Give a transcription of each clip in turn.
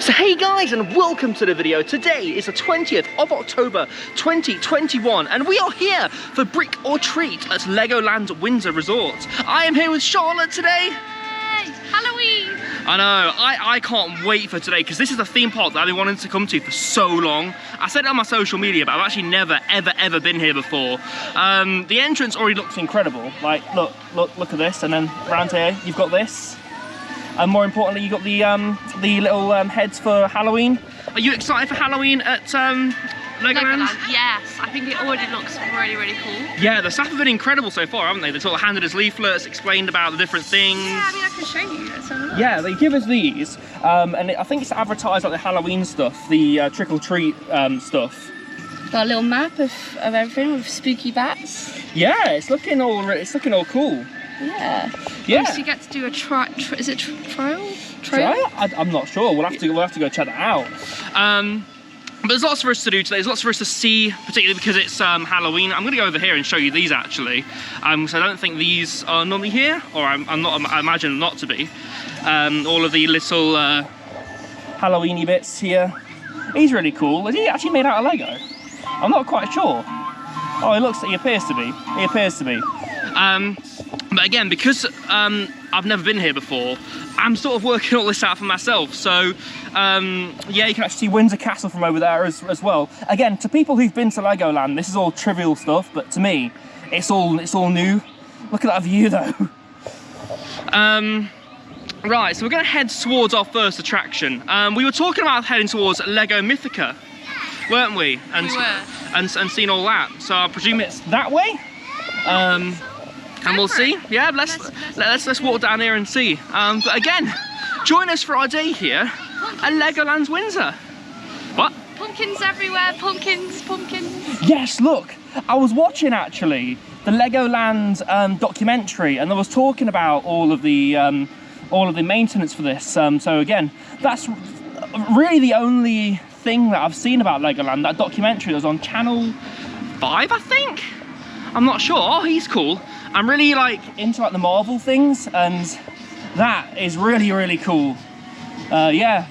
So hey guys, and welcome to the video. Today is the 20th of October 2021 and we are here for Brick or Treat at LEGOLAND Windsor Resort. I am here with Charlotte today. Yay! Halloween! I know, I can't wait for today because this is a theme park that I've been wanting to come to for so long. I said it on my social media, but I've actually never ever been here before. The entrance already looks incredible. Like, look at this, and then around here you've got this. And more importantly, you got the little heads for Halloween. Are you excited for Halloween at LEGOLAND? Yes, I think it already looks really cool. Yeah, the staff have been incredible so far, haven't they? They sort of handed us leaflets, explained about the different things. Yeah, I mean, I can show you. Let's have a look. Yeah, they give us these, and I think it's advertised like the Halloween stuff, the trick or treat stuff. Got a little map of everything with spooky bats. Yeah, it's looking all cool. Yeah. Yeah. So you get to do a trial? Trial? I'm not sure. We'll have to go check that out. But there's lots for us to do today. There's lots for us to see, particularly because it's Halloween. I'm going to go over here and show you these actually. So I don't think these are normally here, or I imagine them not to be. All of the little Halloween-y bits here. He's really cool. Is he actually made out of Lego? I'm not quite sure. Oh, he appears to be. He appears to be. But again, because I've never been here before, I'm sort of working all this out for myself. So yeah, you can actually see Windsor Castle from over there as well. Again, to people who've been to Legoland, this is all trivial stuff, but to me, it's all new. Look at that view though. Right, so we're going to head towards our first attraction. We were talking about heading towards Lego Mythica, weren't we? And, we were. And seen all that. So I presume it's that way. And we'll see. Yeah, let's walk down here and see. But again, join us for our day here at LEGOLAND Windsor. What? Pumpkins everywhere. Pumpkins. Yes, look. I was watching actually the LEGOLAND documentary, and they was talking about all of the maintenance for this. So again, that's really the only thing that I've seen about Legoland. That documentary that was on Channel 5, I think. I'm not sure. Oh, he's cool. I'm really into the Marvel things, and that is really cool. Yeah,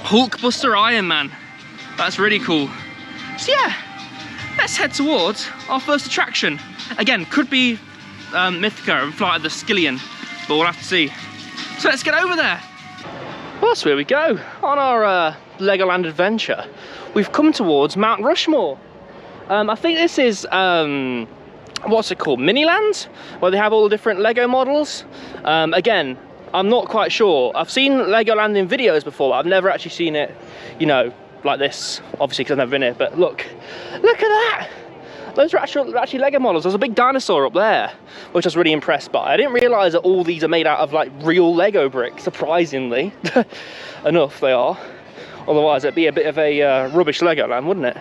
Hulkbuster Iron Man. That's really cool. So yeah, let's head towards our first attraction. Again, could be Mythica and Flight of the Skillion, but we'll have to see. So let's get over there. Well, so here we go on our Legoland adventure. We've come towards Mount Rushmore. I think this is what's it called, Miniland, where they have all the different Lego models. Again, I'm not quite sure. I've seen Legoland in videos before, but I've never actually seen it, you know, like this, obviously because I've never been here. But look at that. Those are actually Lego models. There's a big dinosaur up there, which I was really impressed by. I didn't realise that all these are made out of real Lego bricks, surprisingly. Enough they are. Otherwise it'd be a bit of a rubbish Legoland, wouldn't it?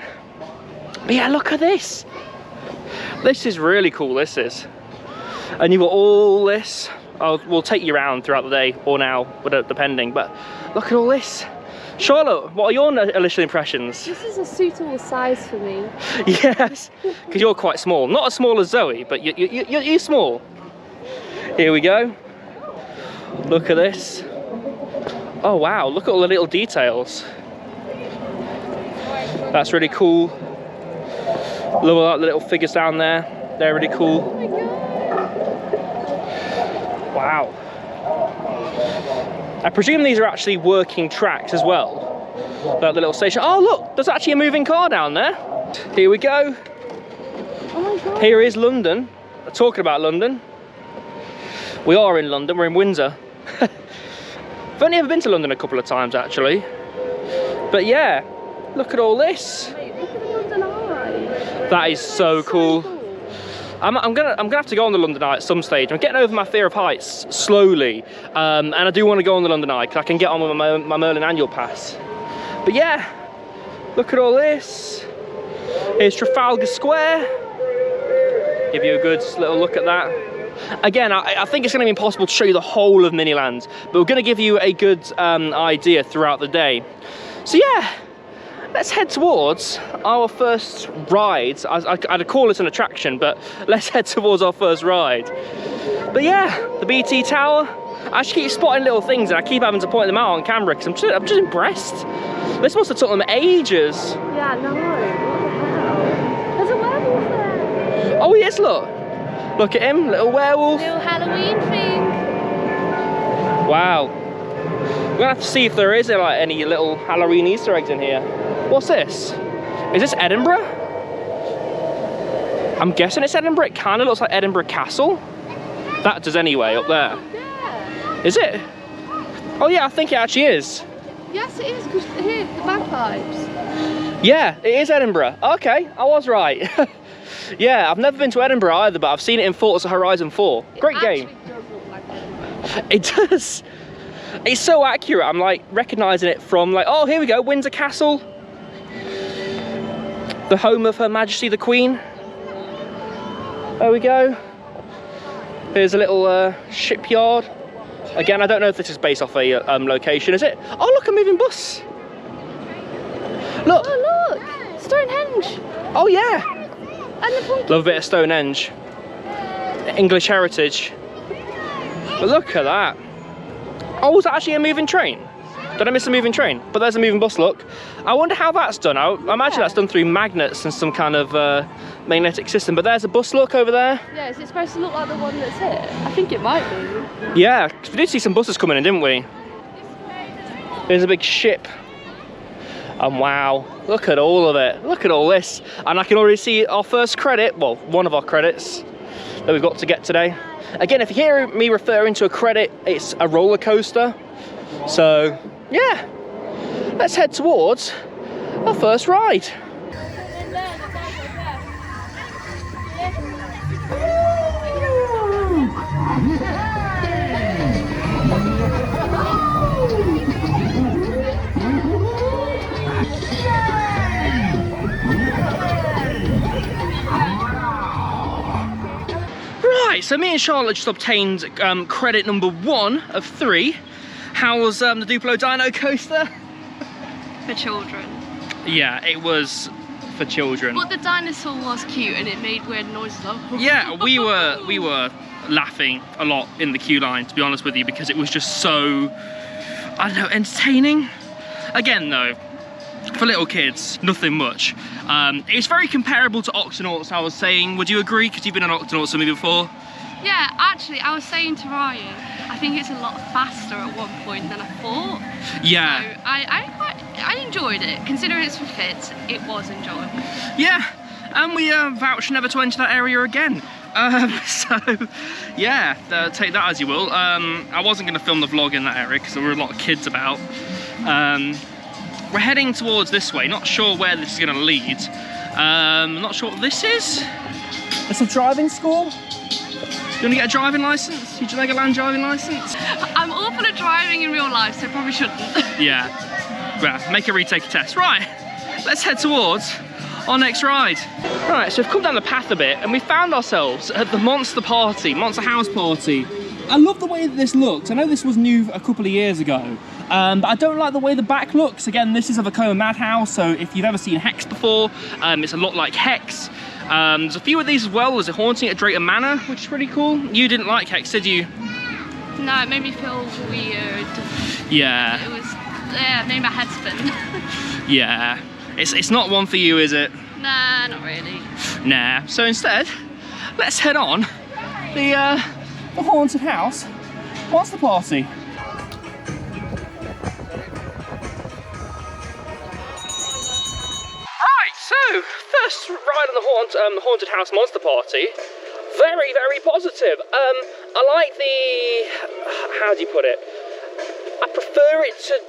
But yeah, look at this. This is really cool, this is. And you've got all this. We'll take you around throughout the day, or now, depending. But look at all this. Charlotte, what are your initial impressions? This is a suitable size for me. Yes, because you're quite small. Not as small as Zoe, but you're small. Here we go. Look at this. Oh wow, look at all the little details. That's really cool. Look at the little figures down there. They're really cool. Oh my God. Wow. I presume these are actually working tracks as well. Like the little station. Oh look, there's actually a moving car down there. Here we go. Oh my God. Here is London. Talking about London. We are in London, we're in Windsor. I've only ever been to London a couple of times actually. But yeah, look at all this. Wait, look at the London Eye. That is so cool. I'm gonna have to go on the London Eye at some stage. I'm getting over my fear of heights slowly, and I do want to go on the London Eye because I can get on with my Merlin annual pass. But yeah, look at all this. Here's Trafalgar Square. Give you a good little look at that. Again, I think it's going to be impossible to show you the whole of Miniland, but we're going to give you a good idea throughout the day. So yeah, let's head towards our first ride. I'd call it an attraction, but let's head towards our first ride. But yeah, the BT Tower, I just keep spotting little things and I keep having to point them out on camera because I'm just impressed. This must have took them ages. Yeah, no. What the hell? There's a werewolf there. Oh, yes, look. Look at him, little werewolf. Little Halloween thing. Wow. We're gonna have to see if there is like any little Halloween Easter eggs in here. What's this? Is this Edinburgh? I'm guessing it's Edinburgh. It kind of looks like Edinburgh Castle. That does anyway, up there. Yeah. Is it? Oh yeah, I think it actually is. Yes, it is, because here, the bagpipes. Yeah, it is Edinburgh. Okay, I was right. Yeah, I've never been to Edinburgh either, but I've seen it in Forza Horizon 4. Great game. It does look like Edinburgh. It does. It's so accurate. I'm like recognizing it from like, oh, here we go, Windsor Castle. The home of Her Majesty the Queen. There we go. Here's a little shipyard. Again, I don't know if this is based off a location, is it? Oh, look, a moving bus. Look. Oh, look. Stonehenge. Oh, yeah. And the pumpkin. Love a bit of Stonehenge. English heritage. But look at that. Oh, was that actually a moving train? Did I miss a moving train? But there's a moving bus, look. I wonder how that's done. I imagine that's done through magnets and some kind of magnetic system. But there's a bus, look, over there. Yeah, is it supposed to look like the one that's here? I think it might be. Yeah, 'cause we did see some buses coming in, didn't we? There's a big ship. And wow, look at all of it. Look at all this. And I can already see our first credit, well, one of our credits that we've got to get today. Again, if you hear me referring to a credit, it's a roller coaster. So, yeah, let's head towards our first ride. Right, so me and Charlotte just obtained credit number 1 of 3. How was the Duplo Dino coaster? For children. Yeah, it was for children. But the dinosaur was cute and it made weird noises. Yeah, we were laughing a lot in the queue line, to be honest with you, because it was just so, I don't know, entertaining. Again though, for little kids, nothing much. It's very comparable to Octonauts, I was saying. Would you agree? Because you've been on Octonauts with me before. Yeah, actually, I was saying to Ryan, I think it's a lot faster at one point than I thought. Yeah. So I enjoyed it. Considering it's for kids, it was enjoyable. Yeah, and we vouch never to enter that area again. So, yeah, take that as you will. I wasn't going to film the vlog in that area because there were a lot of kids about. We're heading towards this way, not sure where this is going to lead. I'm not sure what this is. It's a driving school. You want to get a driving license? Your LEGOLAND driving license? I'm awful at driving in real life, so probably shouldn't. Yeah. Well, make a retake a test. Right, let's head towards our next ride. Right, so we've come down the path a bit and we found ourselves at the Monster House Party. I love the way that this looks. I know this was new a couple of years ago, but I don't like the way the back looks. Again, this is a Vekoma Madhouse, so if you've ever seen Hex before, it's a lot like Hex. There's a few of these as well. There's a Haunting at Drayton Manor, which is pretty cool. You didn't like Hex, did you? No, it made me feel weird. Yeah. It was, yeah, it made my head spin. Yeah. It's not one for you, is it? Nah, not really. Nah. So instead, let's head on the Haunted House Monster Party. So, first ride on the Haunted House Monster Party, very, very positive. I like how do you put it? I prefer it to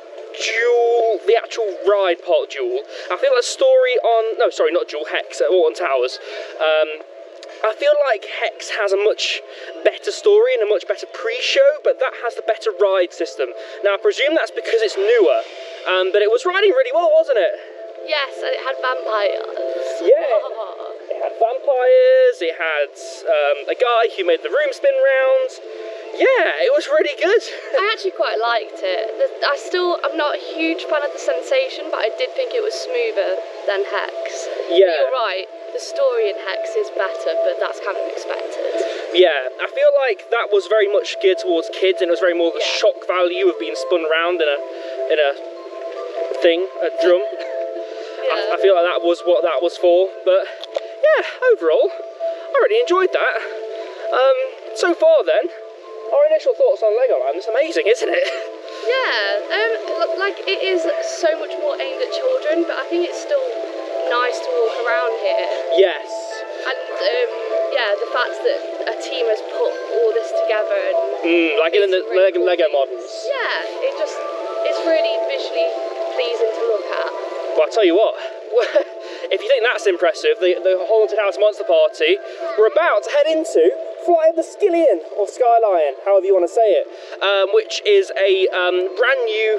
the actual ride part Duel. I feel like the story on, no, sorry, not Duel, Hex at Alton Towers. I feel like Hex has a much better story and a much better pre-show, but that has the better ride system. Now, I presume that's because it's newer, but it was riding really well, wasn't it? Yes, and it had vampires. Yeah, it had vampires, it had a guy who made the room spin round. Yeah, it was really good. I actually quite liked it. I'm not a huge fan of the sensation, but I did think it was smoother than Hex. Yeah. You're right, the story in Hex is better, but that's kind of expected. Yeah, I feel like that was very much geared towards kids, and it was very more the shock value of being spun around in a thing, a drum. I feel like that was what that was for, but yeah, overall, I really enjoyed that. So far then, our initial thoughts on Legoland, it's amazing, isn't it? Yeah, like it is so much more aimed at children, but I think it's still nice to walk around here. Yes. And yeah, the fact that a team has put all this together and like in the really Lego models. Yeah, it's really visually pleasing to look at. Well, I'll tell you what, if you think that's impressive, the Haunted House Monster Party, we're about to head into Flight of the Skillion, or Skyline, however you want to say it, which is a brand new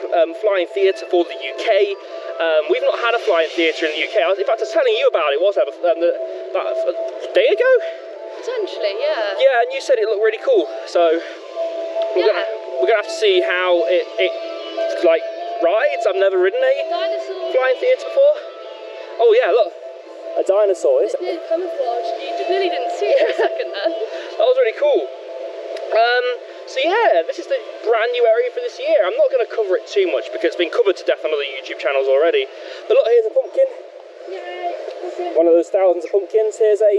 flying theatre for the UK. We've not had a flying theatre in the UK. In fact, I was telling you about it, wasn't I, about a day ago? Potentially, yeah. Yeah, and you said it looked really cool, so we're gonna have to see how it like rides. I've never ridden a flying theatre before. Oh yeah, look, a dinosaur. It's nearly camouflage. You nearly didn't see it for a second then. That was really cool. So yeah, this is the brand new area for this year. I'm not going to cover it too much because it's been covered to death on other YouTube channels already. But look, here's a pumpkin. Yay! One of those thousands of pumpkins. Here's a,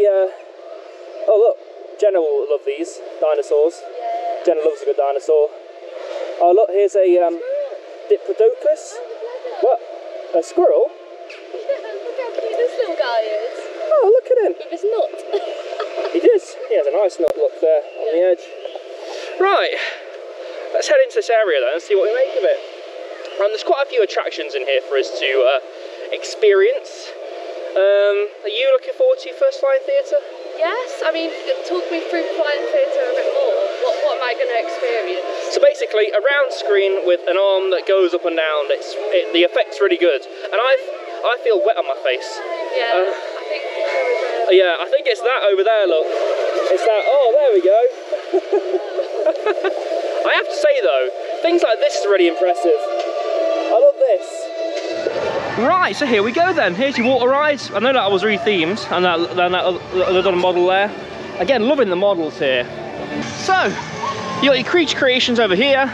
oh look, Jenna will love these dinosaurs. Yeah. Jenna loves a good dinosaur. Oh look, here's a Diplodocus. What? A squirrel? Yeah, look how cute this little guy is. Oh, look at him. With his nut. He does. He has a nice nut look there on the edge. Right, let's head into this area then and see what we make of it. There's quite a few attractions in here for us to experience. Are you looking forward to your first flying theatre? Yes, I mean, talk me through flying theatre a bit more. What am I going to experience? So basically, a round screen with an arm that goes up and down. The effect's really good, and I feel wet on my face. Yeah, I think it's that over there. Look, it's that. Oh, there we go. I have to say though, things like this is really impressive. I love this. Right, so here we go then. Here's your water rides. I know that was re-themed, and that other model there. Again, loving the models here. So, you got your creature creations over here.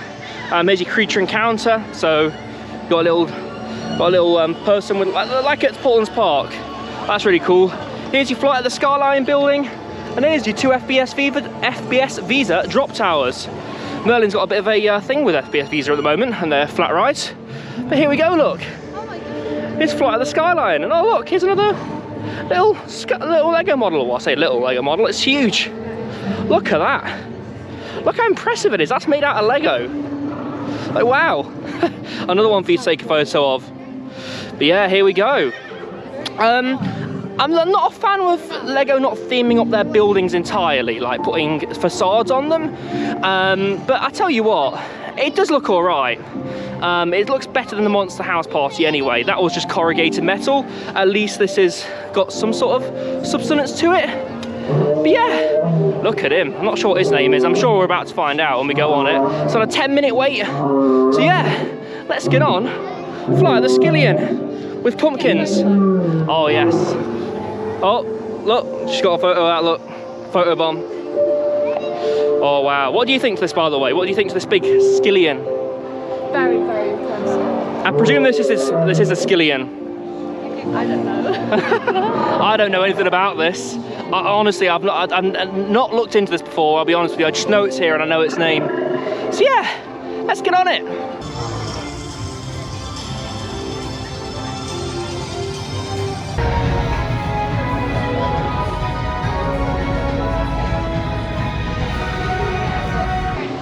Here's your creature encounter. So, you got a little person with like at Portland's Park. That's really cool. Here's your Flight of the Skyline building, and here's your two FBS Visa drop towers. Merlin's got a bit of a thing with FBS Visa at the moment, and their flat rides. But here we go. Look. Here's Flight of the Skyline, and oh look, here's another little Lego model. Well, I say little Lego model, it's huge. Look at that. Look how impressive it is. That's made out of Lego. Like, wow. Another one for you to take a photo of. But yeah, here we go. I'm not a fan of Lego not theming up their buildings entirely, like putting facades on them. But I tell you what, it does look alright. It looks better than the Monster House Party anyway. That was just corrugated metal. At least this has got some sort of substance to it. But yeah, look at him. I'm not sure what his name is. I'm sure we're about to find out when we go on it. It's on a 10-minute wait. So yeah, let's get on. Flight of the Skillion with pumpkins. Oh yes. Oh, look, she's got a photo of that, look. Photo bomb. Oh wow. What do you think to this, by the way? What do you think to this big Skillion? Very, very impressive. I presume this is a Skillion. I don't know. I don't know anything about this. Honestly, I've not looked into this before, I'll be honest with you. I just know it's here and I know its name. So yeah, let's get on it.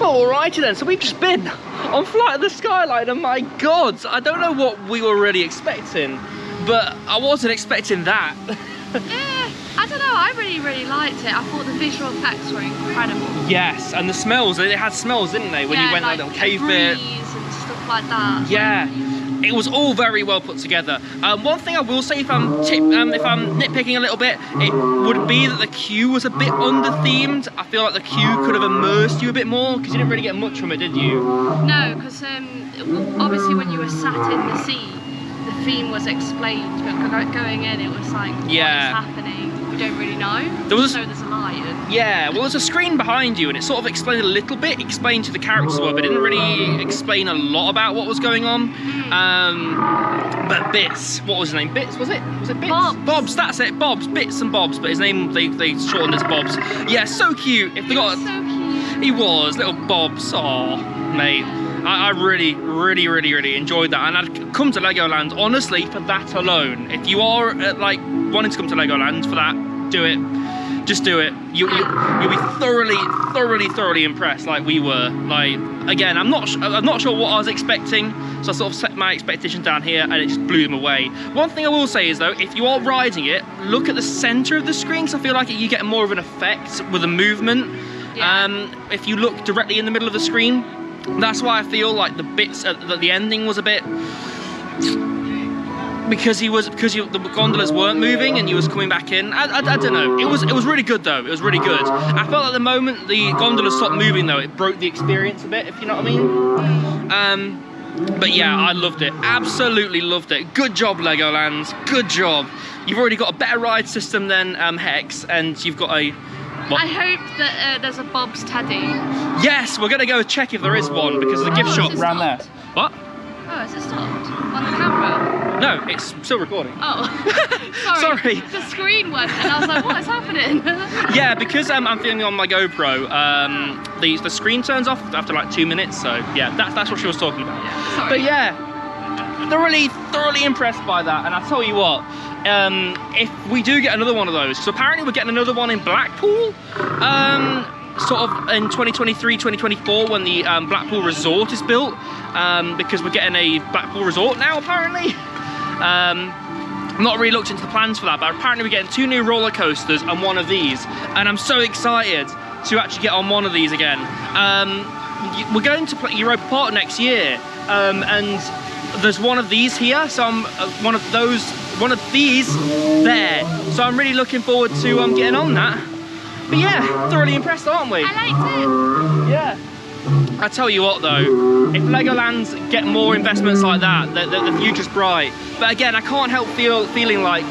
Alrighty then, so we've just been on Flight of the Skyline, and my god, I don't know what we were really expecting, but I wasn't expecting that. Yeah, I don't know, I really liked it. I thought the visual effects were incredible. Yes, and the smells, they had smells, didn't they, when you went like little cave bit. And stuff like that. Yeah, it was all very well put together. One thing I will say, if I'm nitpicking a little bit, it would be that the queue was a bit under-themed. I feel like the queue could have immersed you a bit more, because you didn't really get much from it, did you? No, because obviously when you were sat in the seat, the theme was explained, but going in, it was like, what is happening? We don't really know. There's a lion. Yeah, well, there's a screen behind you, and it sort of explained a little bit, explained who the characters were, but it didn't really explain a lot about what was going on. But Bits, what was his name? Bits, was it? Was it Bits? Bobs, that's it, Bobs, Bits and Bobs, but his name, they shortened as Bobs. Yeah, so cute. If they got, so cute. He was, little Bobs, oh, mate. I really, really, really, really enjoyed that, and I'd come to Legoland honestly for that alone. If you are like wanting to come to Legoland for that, do it. Just do it. You'll be thoroughly impressed, like we were. Like, again, I'm not sure what I was expecting, so I sort of set my expectations down here, and it just blew them away. One thing I will say is though, if you are riding it, look at the centre of the screen, because I feel like you get more of an effect with the movement. Yeah. If you look directly in the middle of the screen. That's why I feel like the bits at the ending was a bit, because the gondolas weren't moving and you was coming back in. I don't know. It was really good though. It was really good. I felt like the moment the gondolas stopped moving though, it broke the experience a bit, if you know what I mean. But yeah, I loved it. Absolutely loved it. Good job, Legoland. Good job. You've already got a better ride system than Hex, and you've got a. What? I hope that there's a Bob's Teddy. Yes, we're going to go check if there is one, because there's a gift shop around there. What? Oh, is it stopped? On the camera? No, it's still recording. Oh, sorry. The screen went, and I was like, what is happening? Yeah, because I'm filming on my GoPro, the screen turns off after like 2 minutes, so yeah, that's what she was talking about. Yeah, sorry. But yeah, thoroughly impressed by that, and I tell you what, if we do get another one of those, so apparently we're getting another one in Blackpool, sort of in 2023, 2024, when the Blackpool Resort is built, because we're getting a Blackpool Resort now, apparently. I'm not really looked into the plans for that, but apparently we're getting 2 new roller coasters and 1 of these, and I'm so excited to actually get on one of these again. We're going to play Europa Park next year, and there's 1 of these here, so I'm one of these there, so I'm really looking forward to getting on that. But yeah, thoroughly impressed, aren't we? I liked it. Yeah. I tell you what though, if Legoland get more investments like that, the future's bright. But again, I can't help feeling like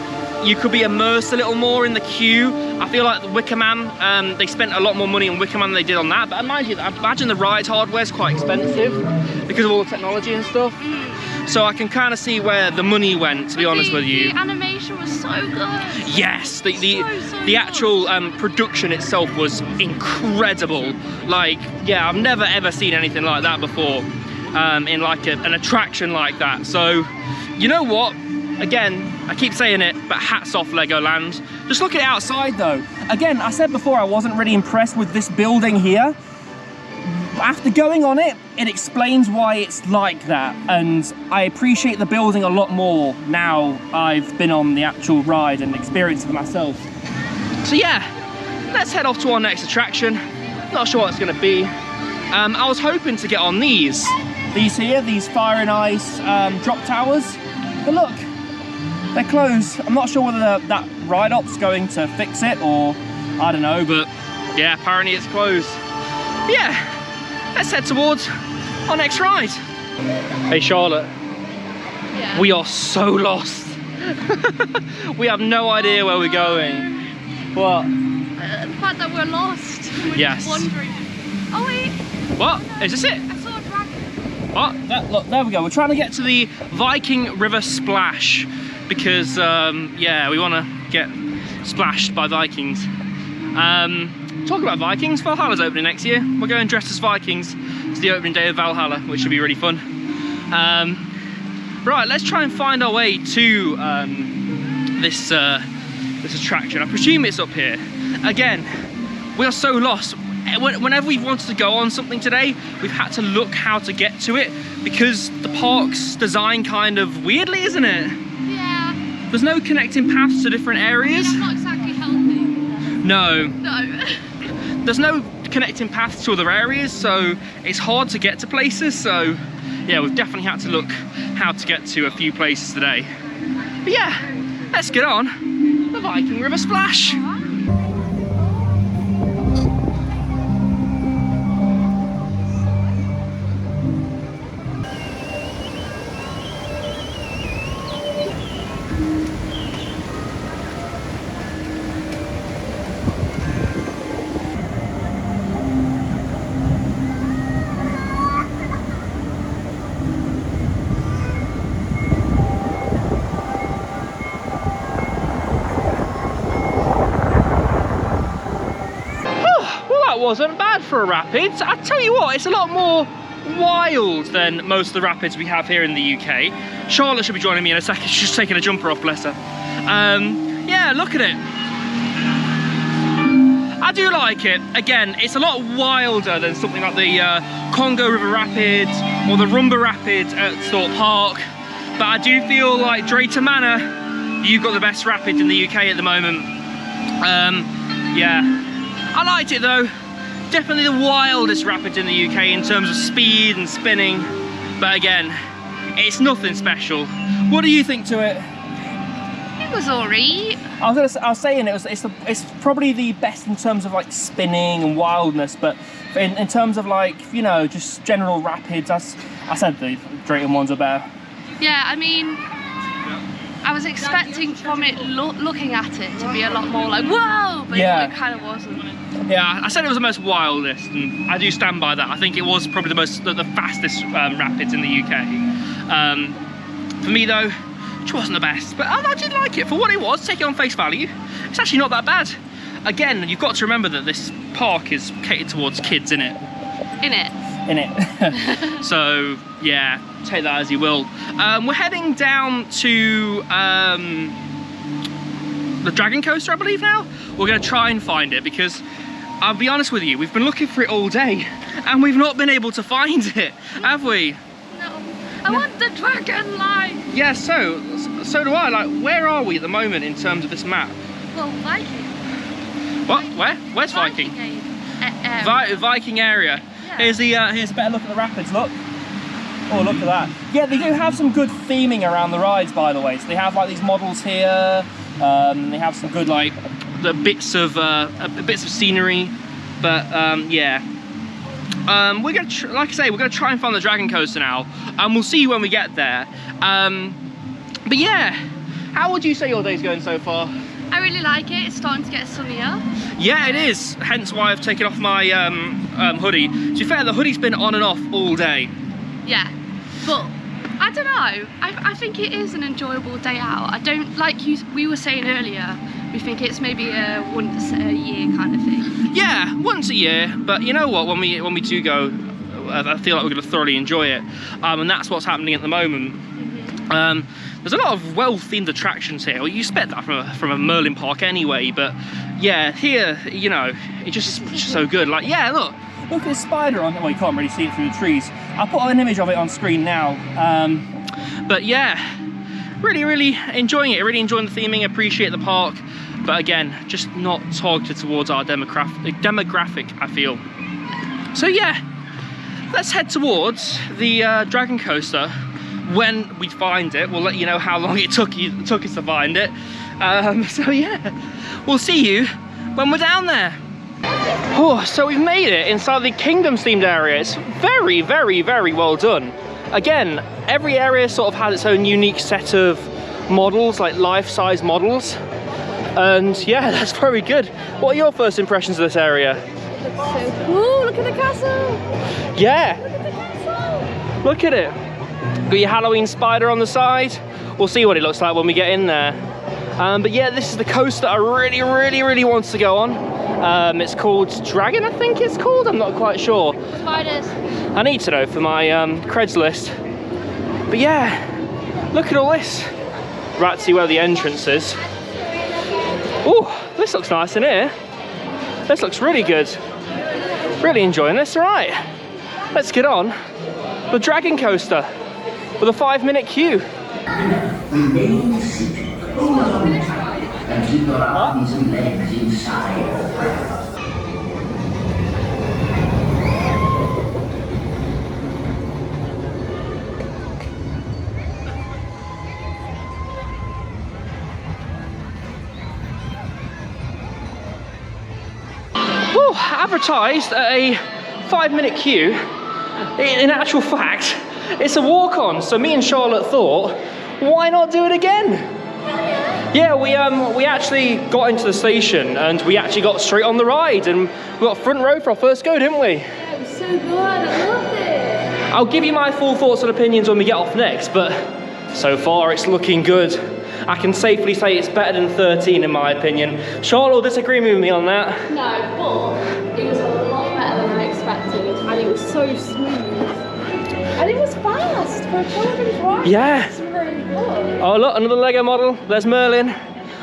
you could be immersed a little more in the queue. I feel like the Wicker Man, they spent a lot more money on Wicker Man than they did on that. But I imagine the ride hardware is quite expensive because of all the technology and stuff. So I can kind of see where the money went, to be honest with you. The animation was so good. Yes, the actual production itself was incredible. Like, yeah, I've never ever seen anything like that before in like an attraction like that. So, you know what? Again, I keep saying it, but hats off Legoland. Just look at it outside though. Again, I said before I wasn't really impressed with this building here. After going on it, it explains why it's like that, and I appreciate the building a lot more now I've been on the actual ride and experienced it for myself. So yeah, let's head off to our next attraction. Not sure what it's going to be. I was hoping to get on these here, these fire and ice drop towers, but look, they're closed. I'm not sure whether that ride op's going to fix it, or I don't know, but yeah, apparently it's closed. But yeah. Let's head towards our next ride. Hey Charlotte, yeah. We are so lost. We have no idea where we're going. What? The fact that we're lost. We're yes. Just wandering. Oh wait. What? No, is this it? I saw a dragon. What? Look, there we go. We're trying to get to the Viking River Splash because, yeah, we want to get splashed by Vikings. Talk about Vikings, Valhalla's opening next year. We're going dressed as Vikings. It's the opening day of Valhalla, which should be really fun. Right, let's try and find our way to this attraction. I presume it's up here. Again, we are so lost. Whenever we've wanted to go on something today, we've had to look how to get to it because the park's designed kind of weirdly, isn't it? Yeah. There's no connecting paths to different areas. I'm not exactly helping. No. No. There's no connecting paths to other areas, so it's hard to get to places, so yeah, we've definitely had to look how to get to a few places today. But yeah, let's get on the Viking River Splash. Wasn't bad for a rapids. I tell you what, it's a lot more wild than most of the rapids we have here in the UK. Charlotte should be joining me in a second. She's just taking a jumper off, bless her. Yeah, look at it. I do like it. Again, it's a lot wilder than something like the Congo River Rapids or the Rumba Rapids at Thorpe Park. But I do feel like Drayton Manor, you've got the best rapids in the UK at the moment. Yeah, I liked it though. Definitely the wildest rapids in the UK in terms of speed and spinning, but again, it's nothing special. What do you think to it? It was alright. I was saying it's probably the best in terms of like spinning and wildness, but in terms of like, you know, just general rapids, I said the Drayton ones are better. Yeah, I mean, I was expecting from it, looking at it, to be a lot more like, whoa, but yeah, it kind of wasn't. Yeah, I said it was the most wildest, and I do stand by that. I think it was probably the fastest rapids in the UK. For me though, it wasn't the best, but I did like it for what it was. Take it on face value, it's actually not that bad. Again, you've got to remember that this park is catered towards kids, innit? So yeah, take that as you will. We're heading down to the Dragon Coaster, I believe now. We're going to try and find it because I'll be honest with you, we've been looking for it all day and we've not been able to find it, have we? No. I want the dragon line. Yeah, so do I. Like, where are we at the moment in terms of this map? Well, Viking. What? Where? Where's Viking? Viking area. Yeah. Here's a better look at the rapids. Look. Oh, look at that. Yeah, they do have some good theming around the rides, by the way. So they have like these models here. They have some good like the bits of scenery, but yeah. We're gonna like I say, we're gonna try and find the Dragon Coaster now, and we'll see when we get there. But yeah, how would you say your day's going so far? I really like it. It's starting to get sunnier. Yeah, it is. Hence why I've taken off my hoodie. To be fair, the hoodie's been on and off all day. Yeah, but I don't know. I think it is an enjoyable day out. I don't like we were saying earlier. We think it's maybe a once a year kind of thing. Yeah, once a year. But you know what? When we do go, I feel like we're going to thoroughly enjoy it. And that's what's happening at the moment. There's a lot of well-themed attractions here. Well, you expect that from a Merlin park anyway. But yeah, here, you know, it's just so good. Like, yeah, look at this spider on. Well, you can't really see it through the trees. I'll put an image of it on screen now. But yeah, really enjoying it. Really enjoying the theming. Appreciate the park. But again, just not targeted towards our demographic, I feel. So yeah, let's head towards the Dragon Coaster. When we find it, we'll let you know how long it took us to find it. So yeah, we'll see you when we're down there. Oh, so we've made it inside the Kingdoms themed area. It's very well done. Again, every area sort of has its own unique set of models, like life-size models. And yeah, that's very good. What are your first impressions of this area? It looks so cool. Look at the castle. Yeah. Look at the castle. Look at it. Got your Halloween spider on the side. We'll see what it looks like when we get in there. But yeah, this is the coaster I really want to go on. It's called Dragon, I think it's called. I'm not quite sure. Spiders. I need to know for my creds list. But yeah, look at all this. Right, to see where the entrance is. Oh, this looks nice in here. This looks really good. Really enjoying this. All right, let's get on the Dragon Coaster with a 5-minute queue. Remain seated for a long time and keep your arms and legs inside. advertised at a 5-minute queue. In actual fact, it's a walk-on. So me and Charlotte thought, why not do it again? Yeah, we actually got into the station and we actually got straight on the ride and we got front row for our first go, didn't we? It was so good, I loved it. I'll give you my full thoughts and opinions when we get off next, but so far it's looking good. I can safely say it's better than 13 in my opinion. Charlotte will disagree with me on that. No, but it was a lot better than I expected and it was so smooth. And it was fast for a children's ride. Yeah. It's really good. Oh look, another Lego model. There's Merlin.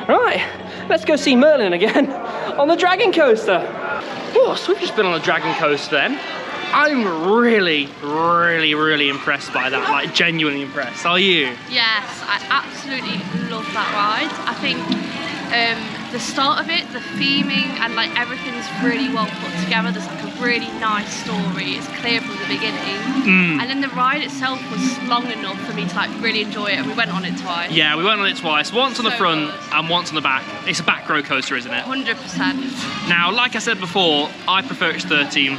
Right, let's go see Merlin again on the Dragon Coaster. Oh, so we've just been on a Dragon Coaster then. I'm really impressed by that, like genuinely impressed. Are you? Yes, I absolutely love that ride. I think the start of it, the theming and like everything's really well put together. There's like a really nice story. It's clear from the beginning. And then the ride itself was long enough for me to like really enjoy it, and we went on it twice. Yeah, we went on it twice. Once on the front and once on the back. It's a back row coaster, isn't it? 100%. Now, like I said before, I prefer it's 13.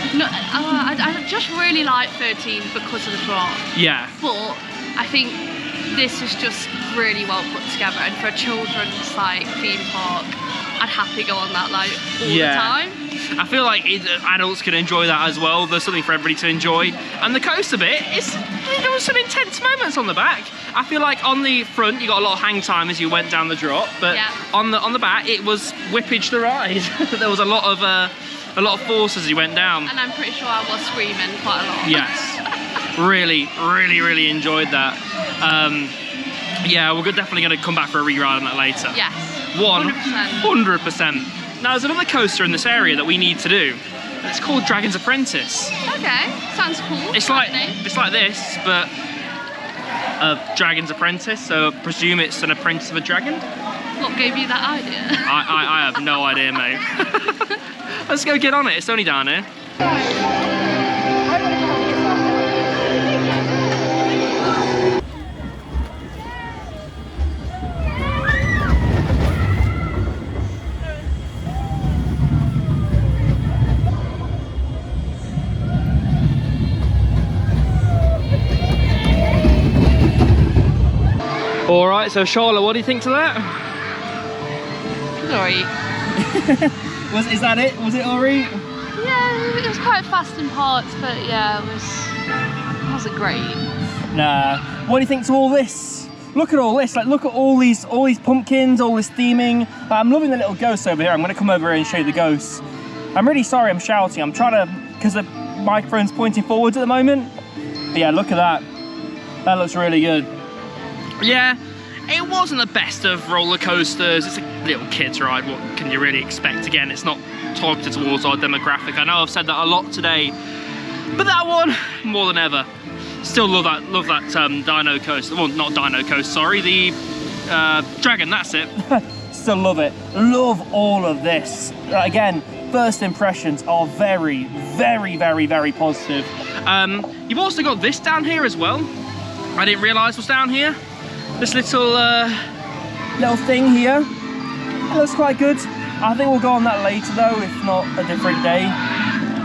No, I just really like 13 because of the plot. Yeah. But I think this is just really well put together, and for a children's like theme park, I'd happily go on that like all the time. I feel like adults can enjoy that as well. There's something for everybody to enjoy. And the coaster bit, there was some intense moments on the back. I feel like on the front you got a lot of hang time as you went down the drop, but on the back it was whippage the ride. There was a lot of force as you went down. And I'm pretty sure I was screaming quite a lot. Yes. really enjoyed that. Yeah, we're definitely going to come back for a re-ride on that later. Yes. 100%. Now there's another coaster in this area that we need to do. It's called Dragon's Apprentice. Okay, sounds cool. It's like this, but a Dragon's Apprentice. So I presume it's an apprentice of a dragon. What gave you that idea? I have no idea, mate. Let's go get on it. It's only down here. All right, so Charlotte, what do you think to that? Sorry. Is that it? Was it alright? Yeah, it was quite fast in parts, but yeah, it wasn't great. Nah. What do you think to all this? Look at all this. Like, look at all these pumpkins, all this theming. I'm loving the little ghosts over here. I'm going to come over here and show you the ghosts. I'm really sorry I'm shouting. I'm trying to, because the microphone's pointing forwards at the moment. But yeah, look at that. That looks really good. Yeah, it wasn't the best of roller coasters. It's a little kid's ride. What can you really expect? Again, it's not targeted towards our demographic. I know I've said that a lot today, but that one more than ever. Still love that Dino coaster. Well, not Dino coaster. Sorry, the Dragon. That's it. Still love it. Love all of this. Again, first impressions are very positive. You've also got this down here as well. I didn't realise was down here. This little thing here, it looks quite good. I think we'll go on that later though, if not a different day.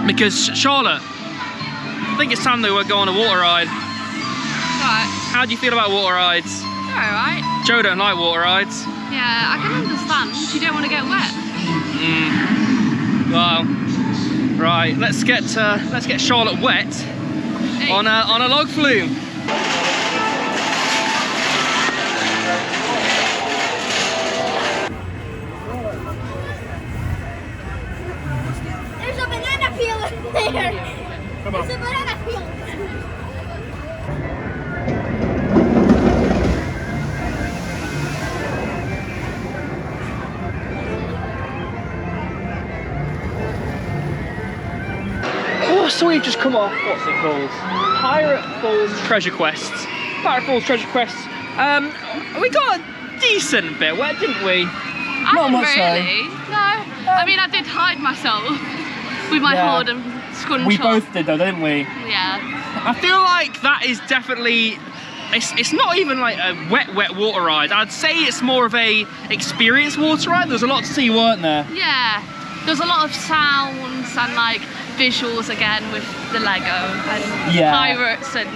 Because Charlotte, I think it's time they would go on a water ride. Right. How do you feel about water rides? Alright. Joe don't like water rides. Yeah, I can understand. You don't want to get wet. Well, right. Let's get Charlotte wet on a log flume. There. Come on. There's a banana peel. Oh, so we've just come off, what's it called? Pirate Falls Treasure Quest. Pirate Falls Treasure Quest. We got a decent bit wet, didn't we? Not much really. No. I mean, I did hide myself with my hood and scrunch We up. both did though, didn't we? Yeah. I feel like that is definitely it's not even like a wet water ride. I'd say it's more of a experienced water ride. There's a lot to see, weren't there? Yeah, there's a lot of sounds and like visuals again with the Lego and pirates and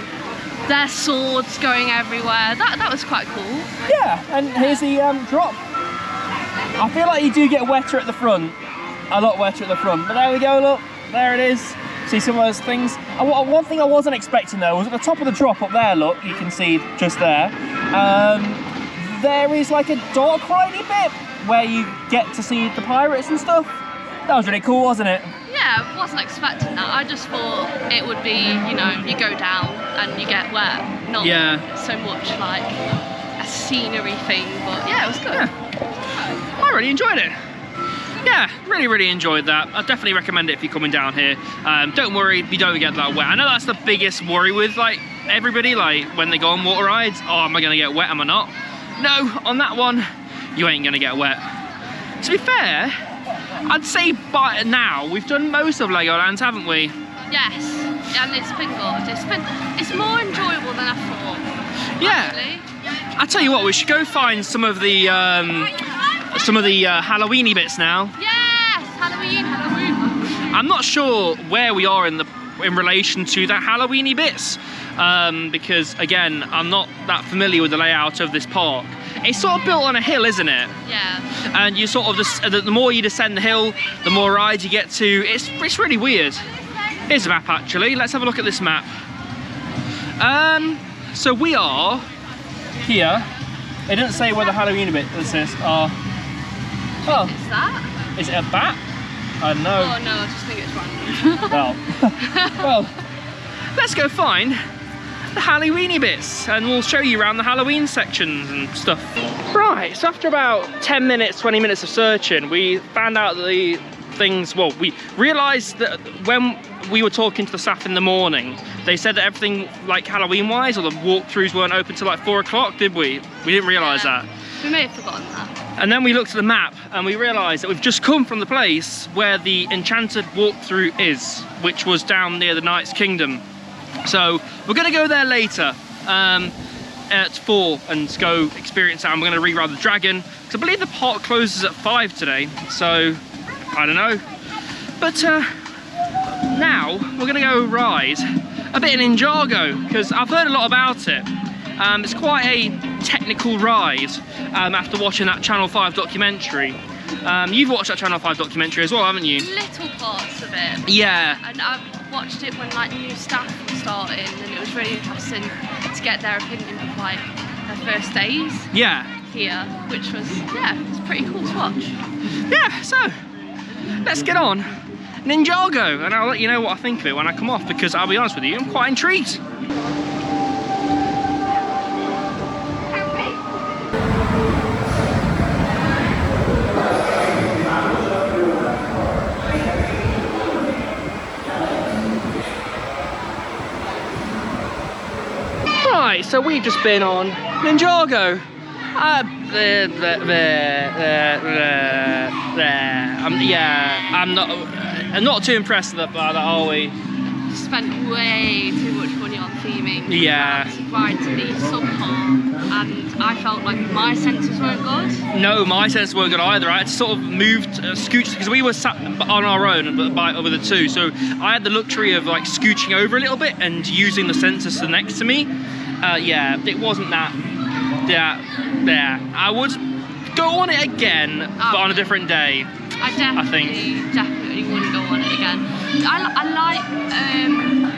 their swords going everywhere. That was quite cool. Yeah, and here's the drop. I feel like you do get wetter at the front, a lot wetter at the front. But there we go, look, there it is. See some of those things. One thing I wasn't expecting though was at the top of the drop up there, look, you can see just there, there is like a dark ridey bit where you get to see the pirates and stuff. That was really cool, wasn't it? Yeah, I wasn't expecting that. I just thought it would be, you know, you go down and you get wet, not so much like a scenery thing, but yeah, it was good. Yeah. I really enjoyed it. Yeah, really enjoyed that. I definitely recommend it if you're coming down here. Don't worry, you don't get that wet. I know that's the biggest worry with like everybody, like when they go on water rides. Oh, am I gonna get wet, am I not? No, on that one, you ain't gonna get wet. To be fair, I'd say by now we've done most of Legoland, haven't we? Yes, and it's been good. It's more enjoyable than I thought. Yeah. Actually. I tell you what, we should go find some of the Halloweeny bits now. Yes, Halloween. I'm not sure where we are in relation to that Halloweeny bits, because again, I'm not that familiar with the layout of this park. It's sort of built on a hill, isn't it? Yeah. And you sort of just, the more you descend the hill, the more rides you get to. It's really weird. Here's a map actually. Let's have a look at this map. So we are here. It doesn't say where the Halloween bit this is. Oh. What's that? Is it a bat? I don't know. Oh no, I just think it's random. Well, let's go find the Halloweeny bits and we'll show you around the Halloween sections and stuff. Right, so after about 10 minutes, 20 minutes of searching, we found out that the things, well, we realised that when we were talking to the staff in the morning, they said that everything like Halloween wise or the walkthroughs weren't open till like 4 o'clock, did we? We didn't realise that. We may have forgotten that. And then we looked at the map and we realised that we've just come from the place where the Enchanted walkthrough is, which was down near the Knight's Kingdom. So we're going to go there later at 4 and go experience that. And we're going to reride the dragon, because I believe the park closes at 5 today, so I don't know. But now we're going to go ride a bit in Ninjago, because I've heard a lot about it. It's quite a technical ride after watching that Channel 5 documentary. You've watched that Channel 5 documentary as well, haven't you? Little parts of it. Yeah. And I've watched it when like new staff were starting, and it was really interesting to get their opinion of like their first days. Yeah. Here, which was, yeah, it's pretty cool to watch. Yeah, so let's get on Ninjago, and I'll let you know what I think of it when I come off, because I'll be honest with you, I'm quite intrigued. Right, so we've just been on Ninjago. I'm not too impressed by that, are we? Spent way too much money on theming. Yeah. Rides in the subpar, and I felt like my senses weren't good. No, my senses weren't good either. I had to sort of move, scooch, because we were sat on our own with the two, so I had the luxury of like scooching over a little bit and using the sensors next to me. Yeah, it wasn't that. Yeah, I would go on it again, but on a different day. I definitely wouldn't go on it again. I like,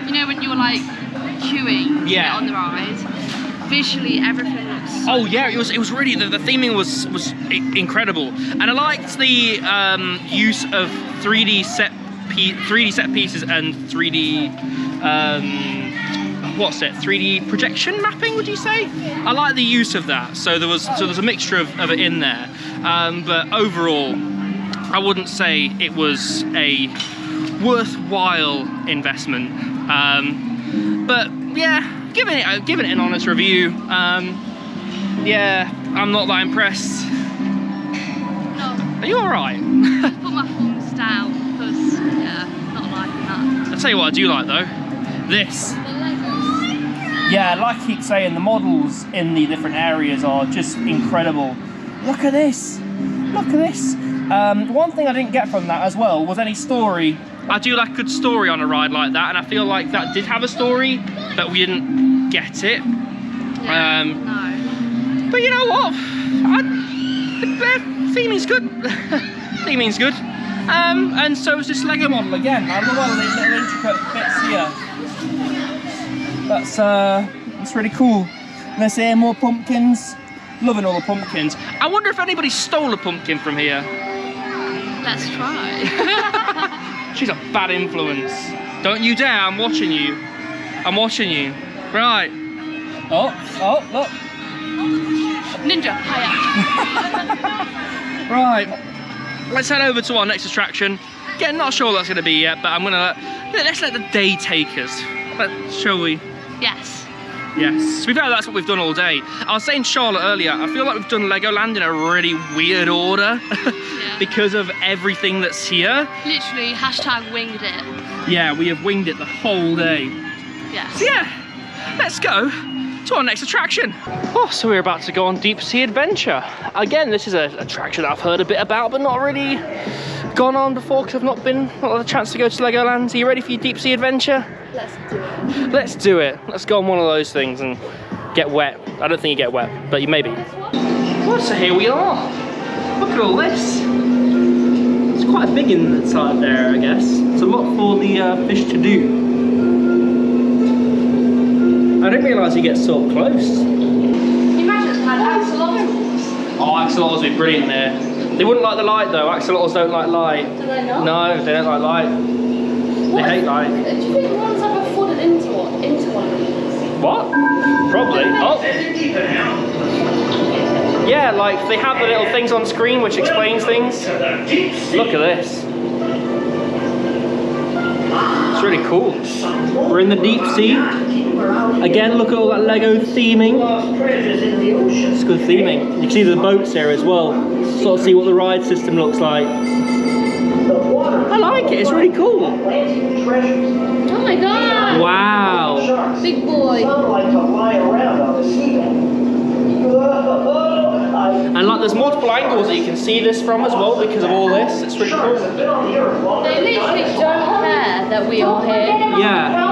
you know, when you're like queuing to get on the ride. Visually, everything looks. So oh yeah, it was really the theming was incredible, and I liked the use of 3D set pieces and 3D. What's it? 3D projection mapping? Would you say? I like the use of that. So there's a mixture of it in there, but overall, I wouldn't say it was a worthwhile investment. But yeah, giving it an honest review. Yeah, I'm not that impressed. No. Are you all right? Put my thumbs down, because yeah, not liking that. I'll tell you what I do like though. This. Yeah, like I keep saying, the models in the different areas are just incredible. Look at this. Look at this. One thing I didn't get from that as well was any story. I do like a good story on a ride like that, and I feel like that did have a story, but we didn't get it. Yeah, no. But you know what? The theming's good. Theming's good. And so is this Lego model again. I love all the little intricate bits here. That's really cool. And there's here more pumpkins. Loving all the pumpkins. I wonder if anybody stole a pumpkin from here. Let's try. She's a bad influence. Don't you dare, I'm watching you. I'm watching you. Right. Oh, look. Ninja, hiya. Right. Let's head over to our next attraction. Again, not sure what that's going to be yet, but I'm going to let's let the day take us. Shall we? Yes. Yes. To be fair, that's what we've done all day. I was saying to Charlotte earlier, I feel like we've done Legoland in a really weird order because of everything that's here. Literally, # winged it. Yeah, we have winged it the whole day. Yes. So yeah, let's go to our next attraction. Oh, so we're about to go on Deep Sea Adventure. Again, this is an attraction that I've heard a bit about, but not really gone on before because I've not had a chance to go to Legoland. Are you ready for your Deep Sea Adventure? Let's do it. Let's do it. Let's go on one of those things and get wet. I don't think you get wet, but you maybe. Well, so here we are. Look at all this. It's quite big inside there, I guess. It's a lot for the fish to do. I didn't realise you get so close. You imagine it's had axolotls. Oh, axolotls would be brilliant there. They wouldn't like the light though. Axolotls don't like light. Do they not? No, they don't like light. They hate light. Do you think one's ever fallen into one of these? What? Probably. Oh. Yeah, like they have the little things on screen which explains things. Look at this. It's really cool. We're in the deep sea. Again, look at all that Lego theming. It's good theming. You can see the boats here as well. Sort of see what the ride system looks like. I like it, it's really cool. Oh my god! Wow. Big boy. And like there's multiple angles that you can see this from as well because of all this. It's really cool. They literally don't care that we are here. Yeah.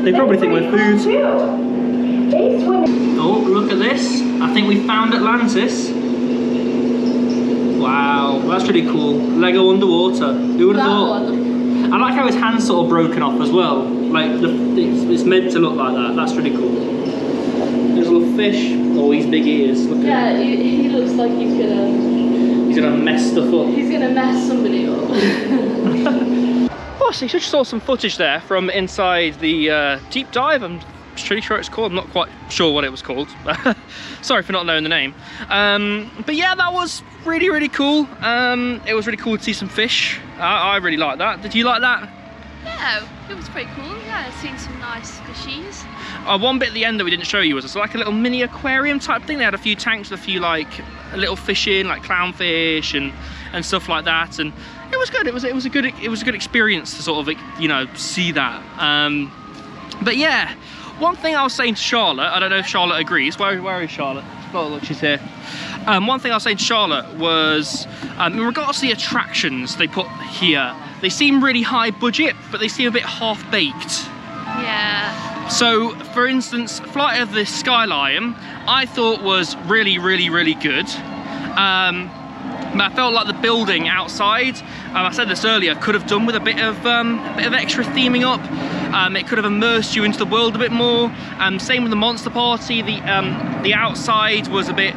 They probably think we're food. Oh, look at this. I think we found Atlantis. Wow, that's really cool. Lego underwater. Who would have thought? I like how his hand's sort of broken off as well. Like, it's meant to look like that. That's really cool. There's a little fish. Oh, he's big ears. Look at him. He looks like he's gonna mess stuff up. He's gonna mess somebody up. Oh, so you just saw some footage there from inside the deep dive. I'm pretty sure it's called. I'm not quite sure what it was called. Sorry for not knowing the name. But yeah, that was really, really cool. It was really cool to see some fish. I really liked that. Did you like that? Yeah, it was pretty cool. Yeah, I've seen some nice fishies. One bit at the end that we didn't show you was like a little mini aquarium type thing. They had a few tanks with a few like little fish in, like clownfish and stuff like that. And it was good. It was a good experience to sort of, you know, see that. But yeah. One thing I was saying to Charlotte, I don't know if Charlotte agrees. Where is Charlotte? Oh, look, she's here. One thing I was saying to Charlotte was, in regards to the attractions they put here, they seem really high budget, but they seem a bit half-baked. Yeah. So, for instance, Flight of the Skylion, I thought was really, really, really good. But I felt like the building outside, I said this earlier, could have done with a bit of extra theming up. It could have immersed you into the world a bit more. Same with the Monster Party. The outside was a bit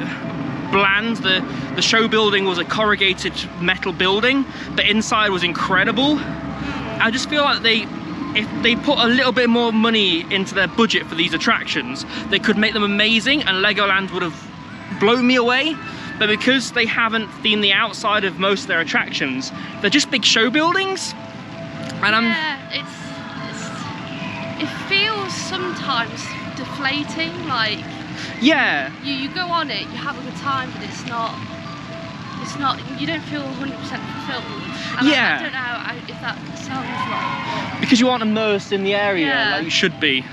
bland. The show building was a corrugated metal building. The inside was incredible. I just feel like if they put a little bit more money into their budget for these attractions, they could make them amazing, and Legoland would have blown me away. But because they haven't themed the outside of most of their attractions, they're just big show buildings. And it feels sometimes deflating. Like, yeah, you go on it, you have a good time, but it's not. You don't feel 100% fulfilled. And yeah. I don't know if that sounds right. Because you aren't immersed in the area like you should be.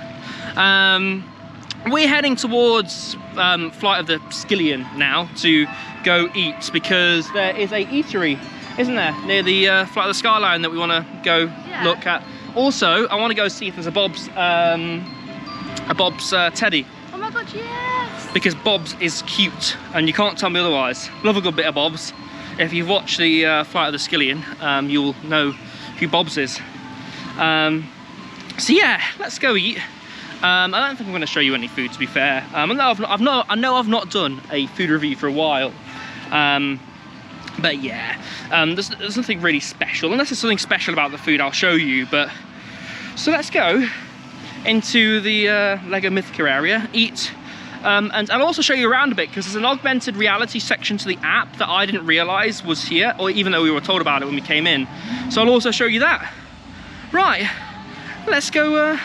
We're heading towards Flight of the Skillion now to go eat, because there is a eatery, isn't there, near the Flight of the Skyline that we want to go look at. Also, I want to go see if there's a Bob's teddy. Oh my god, yes! Because Bob's is cute, and you can't tell me otherwise. Love a good bit of Bob's. If you've watched the Flight of the Skillion, you'll know who Bob's is. So yeah, let's go eat. I don't think I'm going to show you any food, to be fair. I know I've not done a food review for a while. But yeah, there's nothing really special. Unless there's something special about the food, I'll show you. But so let's go into the Lego Mythica area, eat, and I'll also show you around a bit, because there's an augmented reality section to the app that I didn't realise was here, or even though we were told about it when we came in. So I'll also show you that. Right, let's go in.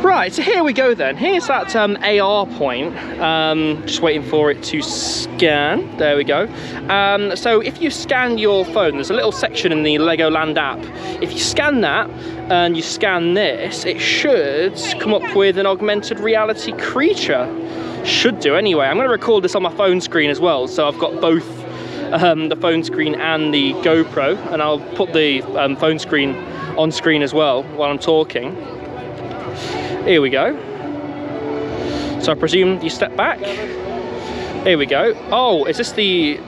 Right, so here we go then. Here's that AR point. Just waiting for it to scan. There we go. So if you scan your phone, there's a little section in the Legoland app. If you scan that and you scan this, it should come up with an augmented reality creature. Should do anyway. I'm going to record this on my phone screen as well, so I've got both the phone screen and the GoPro, and I'll put the phone screen on screen as well while I'm talking. Here we go. So I presume you step back. Here we go. Oh, is this the...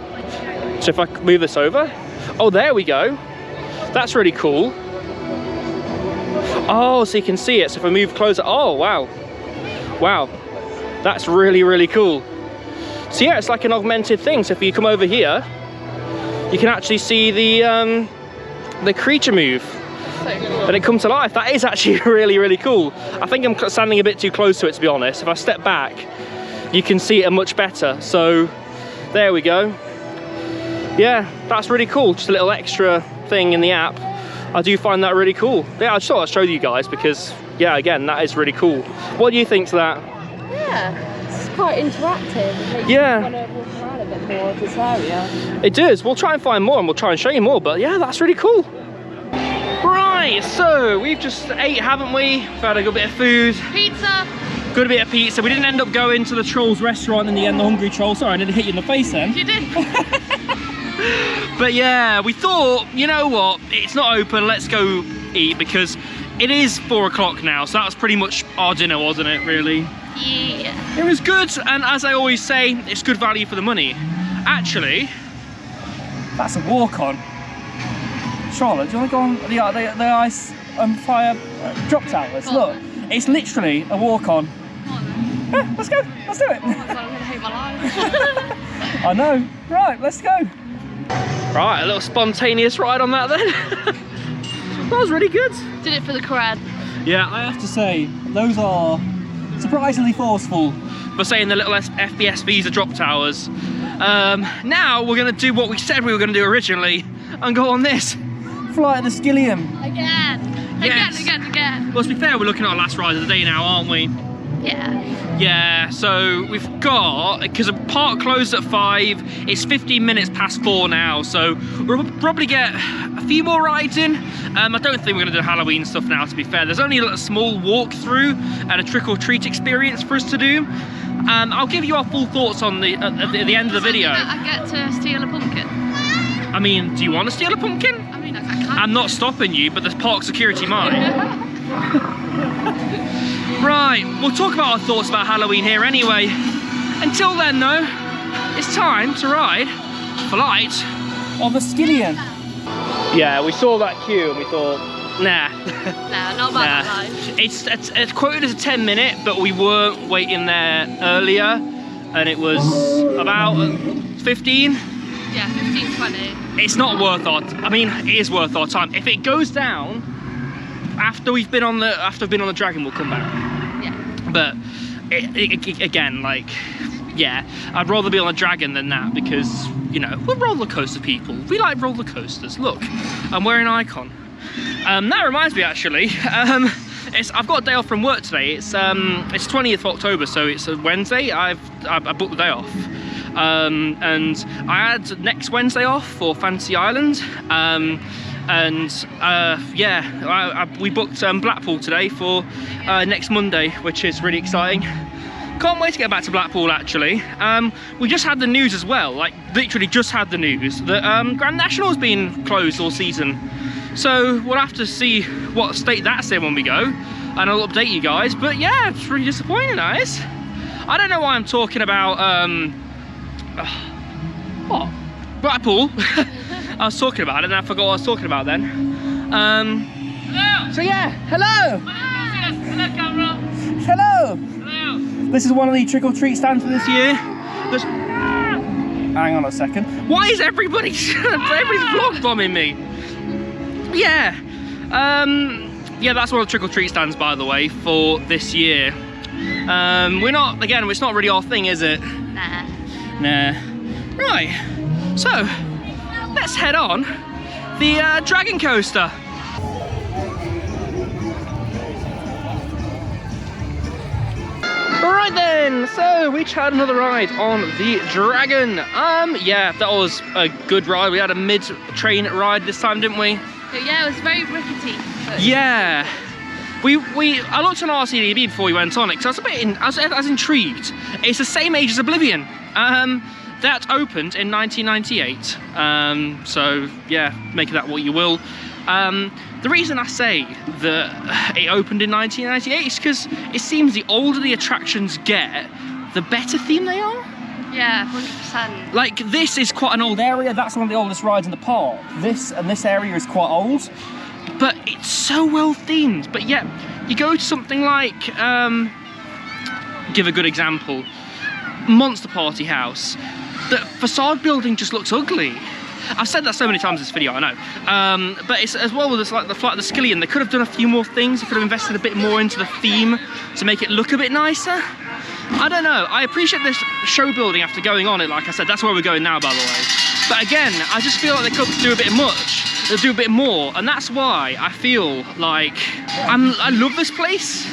So if I move this over. Oh, there we go. That's really cool. Oh, so you can see it. So if I move closer. Oh, wow. Wow. That's really, really cool. So yeah, it's like an augmented thing. So if you come over here, you can actually see the creature move. So cool. And it comes to life. That is actually really, really cool. I think I'm standing a bit too close to it, to be honest. If I step back, you can see it much better. So there we go. Yeah, that's really cool. Just a little extra thing in the app. I do find that really cool. Yeah, I just thought I'd show you guys because, yeah, again, that is really cool. What do you think to that? Yeah, it's quite interactive. It makes you want to walk around a bit more of this area. It does. We'll try and find more and we'll try and show you more, but yeah, that's really cool. Right, so we've just ate, haven't we? We've had a good bit of food. Pizza. Good bit of pizza. We didn't end up going to the Trolls restaurant in the end, the Hungry Troll. Sorry, I didn't hit you in the face then. You did. But yeah, we thought, you know what, it's not open, let's go eat, because it is 4 o'clock now, so that was pretty much our dinner, wasn't it, really? Yeah. It was good, and as I always say, it's good value for the money. Actually, that's a walk-on. Charlotte, do you want to go on the ice and fire drop towers? Look, it's literally a walk-on. Yeah, let's go, let's do it. Oh my God, I'm gonna hate my life. I know. Right, let's go. Right, a little spontaneous ride on that then. That was really good. Did it for the cred. Yeah, I have to say, those are surprisingly forceful for saying the little FBS Visa drop towers. Now we're going to do what we said we were going to do originally and go on this. Flight of the Skillion. Again. Well, to be fair, we're looking at our last ride of the day now, aren't we? Yeah. Yeah, so we've got, because the park closed at 5, it's 15 minutes past 4 now, so we'll probably get a few more rides in. I don't think we're going to do Halloween stuff now, to be fair. There's only a small walkthrough and a trick-or-treat experience for us to do. I'll give you our full thoughts on at the end of the video. I get to steal a pumpkin. I mean, do you want to steal a pumpkin? I mean, I can't. I'm not stopping you, but the park security might. Right, we'll talk about our thoughts about Halloween here anyway. Until then though, it's time to ride Flight of the Skillion. Yeah, we saw that queue and we thought, nah. Nah, not bad life. It's quoted as a 10-minute, but we weren't waiting there earlier, and it was about 15. Yeah, 15, 20. It's not worth our, I mean, it is worth our time. If it goes down after we've been on the dragon, we'll come back. Yeah. But again, like, yeah, I'd rather be on a dragon than that because, you know, we're roller coaster people. We like roller coasters. Look, I'm wearing Icon. That reminds me, actually, I've got a day off from work today. It's 20th of October, so it's a Wednesday. I booked the day off. And I had next Wednesday off for Fantasy Island, And yeah, we booked Blackpool today for next Monday, which is really exciting. Can't wait to get back to Blackpool actually. We just had the news as well, like literally just had the news that Grand National's been closed all season. So we'll have to see what state that's in when we go, and I'll update you guys. But yeah, it's really disappointing, that is. I don't know why I'm talking about what? Blackpool. I was talking about it and I forgot what I was talking about then. So yeah, hello! Hello, camera! Hello! Hello! This is one of the trick-or-treat stands for this year. Hang on a second. Why is everybody's vlog bombing me? Yeah. Yeah, that's one of the trick-or-treat stands, by the way, for this year. We're not, again, it's not really our thing, is it? Nah. Nah. Right. So, let's head on the dragon coaster. Alright then, so we tried another ride on the Dragon. Yeah, that was a good ride. We had a mid-train ride this time, didn't we? Yeah, it was very rickety. Yeah. I looked on RCDB before we went on it because I was intrigued. It's the same age as Oblivion. That opened in 1998. So yeah, make of that what you will. The reason I say that it opened in 1998 is because it seems the older the attractions get, the better theme they are. Yeah, 100%. Like, this is quite an old area. That's one of the oldest rides in the park. This area is quite old, but it's so well themed. But yet, you go to something like, give a good example, Monster Party House. The facade building just looks ugly. I've said that so many times in this video, I know. But it's as well with this, like the Flight of the Skillion. They could have done a few more things. They could have invested a bit more into the theme to make it look a bit nicer. I don't know. I appreciate this show building after going on it. Like I said, that's where we're going now, by the way. But again, I just feel like they could do a bit much. They'll do a bit more, and that's why I feel like I love this place,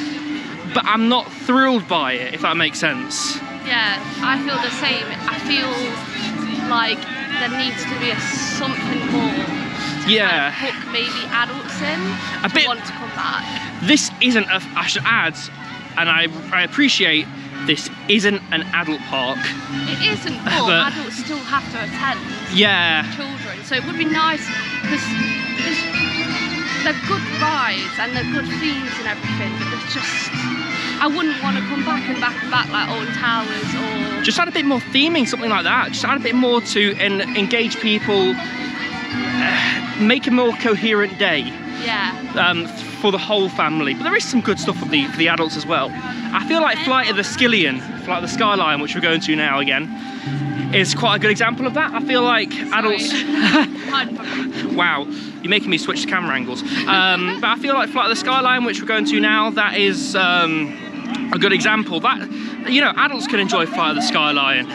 but I'm not thrilled by it. If that makes sense. Yeah, I feel the same. I feel like there needs to be something more. Yeah. Hook maybe adults in A bit. Want to come back. This isn't a. I should add, and I appreciate this isn't an adult park. It isn't, but adults still have to attend. Yeah. Children, so it would be nice because they're good rides and they're good themes and everything, but there's just. I wouldn't want to come back and back like Old Towers or... Just add a bit more theming, something like that. Just add a bit more to engage people, make a more coherent day. Yeah. For the whole family. But there is some good stuff for the adults as well. I feel like Flight of the Skillion, Flight of the Skyline, which we're going to now again, is quite a good example of that. I feel like adults... Wow, you're making me switch the camera angles. But I feel like Flight of the Skyline, which we're going to now, that is a good example. That, you know, adults can enjoy Flight of the Skyline.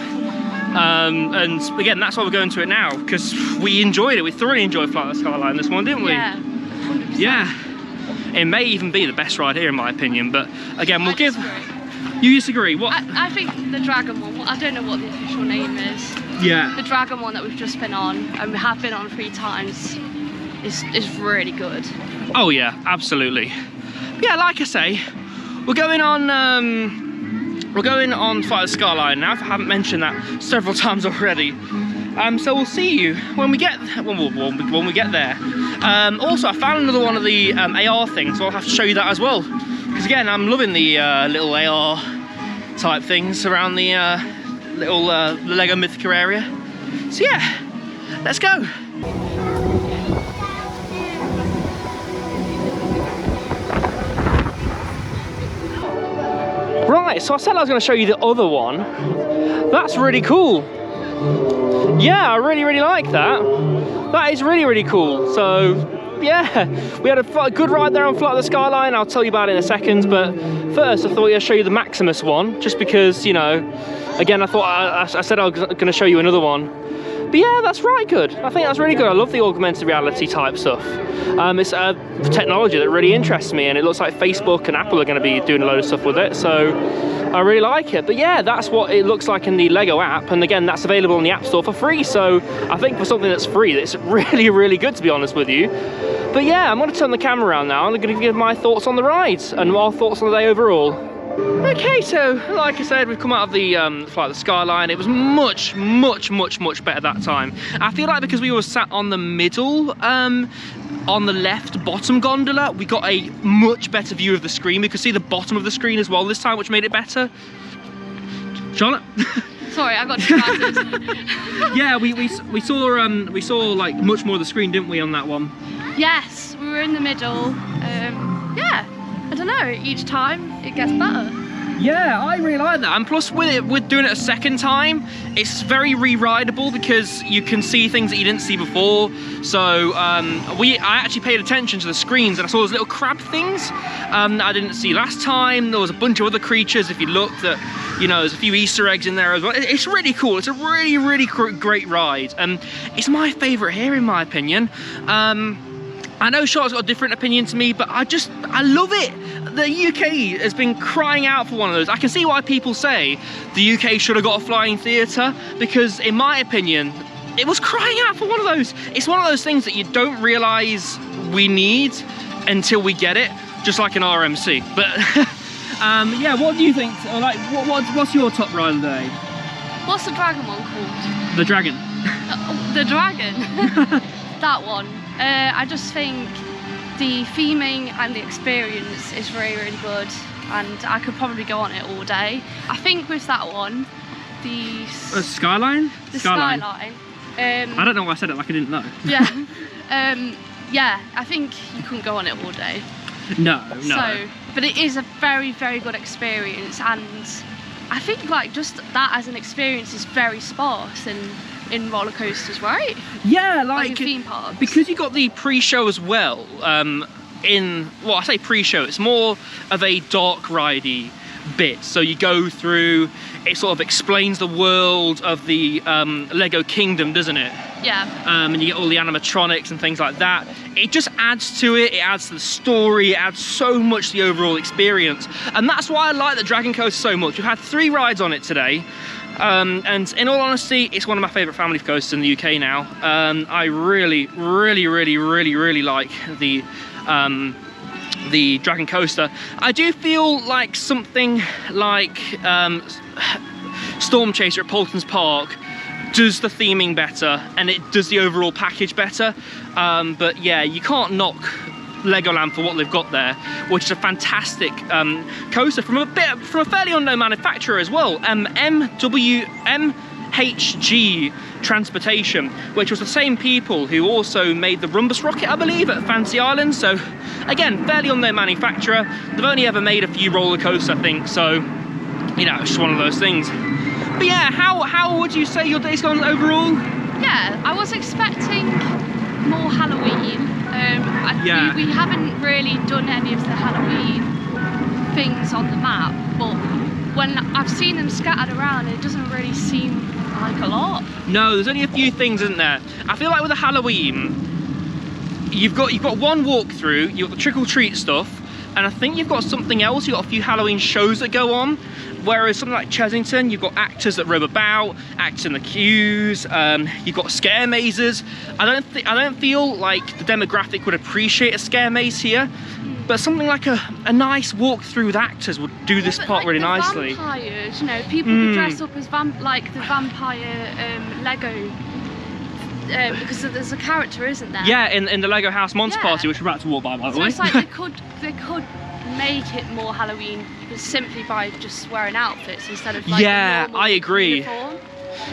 And again, that's why we're going to it now, because we enjoyed it. We thoroughly enjoyed Flight of the Skyline this morning, didn't we? Yeah, 100%. Yeah. It may even be the best ride here in my opinion, but again, we'll give... You disagree? What? I think the Dragon one, I don't know what the official name is. Yeah. The Dragon one that we've just been on, and we have been on 3 times, is really good. Oh yeah, absolutely. Yeah, like I say, we're going on Flight of the Skyline now. I haven't mentioned that several times already. So we'll see you when we get when we get there. Also, I found another one of the AR things, so I'll have to show you that as well. Because again, I'm loving the little AR type things around the little Lego Mythica area. So yeah, let's go. Right, so I said I was going to show you the other one. That's really cool. Yeah, I really like that. That is really cool. So yeah, we had a good ride there on Flight of the Skyline. I'll tell you about it in a second, but first I thought I'd show you the Maximus one, just because, you know, again, I thought I said I was going to show you another one. But yeah, that's right good. I think that's really good. I love the augmented reality type stuff. It's technology that really interests me, and it looks like Facebook and Apple are going to be doing a load of stuff with it, so I really like it. But yeah, that's what it looks like in the Lego app, and again, that's available in the App Store for free, so I think for something that's free, it's really, really good, to be honest with you. But yeah, I'm going to turn the camera around now, and I'm going to give my thoughts on the rides, and our thoughts on the day overall. Okay, so like I said, we've come out of the Flight of the Skyline. It was much better that time. I feel like because we were sat on the middle, on the left bottom gondola, we got a much better view of the screen. We could see the bottom of the screen as well this time, which made it better. Charlotte? Sorry, I got distracted. Yeah, we saw like much more of the screen, didn't we, on that one? Yes, we were in the middle. Yeah, I don't know, each time it gets better. Yeah, I really like that, and plus with doing it a second time, it's very re-rideable because you can see things that you didn't see before. So I actually paid attention to the screens, and I saw those little crab things that I didn't see last time. There was a bunch of other creatures. If you looked at, you know, there's a few Easter eggs in there as well. It's really cool. It's a really great ride, and it's my favourite here, in my opinion. I know Charlotte's got a different opinion to me, but I love it. The UK has been crying out for one of those. I can see why people say the UK should have got a flying theatre, because in my opinion, it was crying out for one of those. It's one of those things that you don't realise we need until we get it, just like an RMC. But yeah, what do you think? Like, what's your top ride of the day? What's the dragon one called? The Dragon. The Dragon. That one. I just think the theming and the experience is really good, and I could probably go on it all day. I think with that one, the Skyline? The Skyline. I don't know why I said it like I didn't know. Yeah. Yeah, I think you couldn't go on it all day. No. So, but it is a very good experience, and I think like just that as an experience is very sparse in roller coasters, right? Yeah, like in theme parks. Because you got the pre-show as well. Well, I say pre-show, it's more of a dark ridey bit. So you go through, it sort of explains the world of the Lego Kingdom, doesn't it? Yeah. And you get all the animatronics and things like that. It just adds to it, it adds to the story, it adds so much to the overall experience. And that's why I like the Dragon Coaster so much. We've had 3 rides on it today. And in all honesty, it's one of my favourite family coasters in the UK now. I really like the Dragon Coaster. I do feel like something like Storm Chaser at Paulton's Park does the theming better, and it does the overall package better. But yeah, you can't knock Legoland for what they've got there, which is a fantastic coaster from a fairly unknown manufacturer as well, MHG Transportation, which was the same people who also made the Rumbus rocket, I believe, at Fancy Island. So again, fairly unknown manufacturer. They've only ever made a few roller coasters, I think, so you know, it's just one of those things. But yeah, how would you say your day's gone overall? Yeah, I was expecting more Halloween. We haven't really done any of the Halloween things on the map, but when I've seen them scattered around, it doesn't really seem like a lot. No, there's only a few things, isn't there? I feel like with the Halloween, you've got one walkthrough, you've got the trick-or-treat stuff, and I think you've got something else. You've got a few Halloween shows that go on, whereas something like Chessington, you've got actors that roam about, actors in the queues, you've got scare mazes. I don't feel like the demographic would appreciate a scare maze here, but something like a nice walk through with actors would do this part really nicely. Vampires, you know, people could dress up as like the vampire Lego. Because there's a character, isn't there? Yeah, in the Lego House Monster Party, which we're about to walk by the way. So it's like they could make it more Halloween simply by just wearing outfits instead of like yeah, the normal I agree. uniform.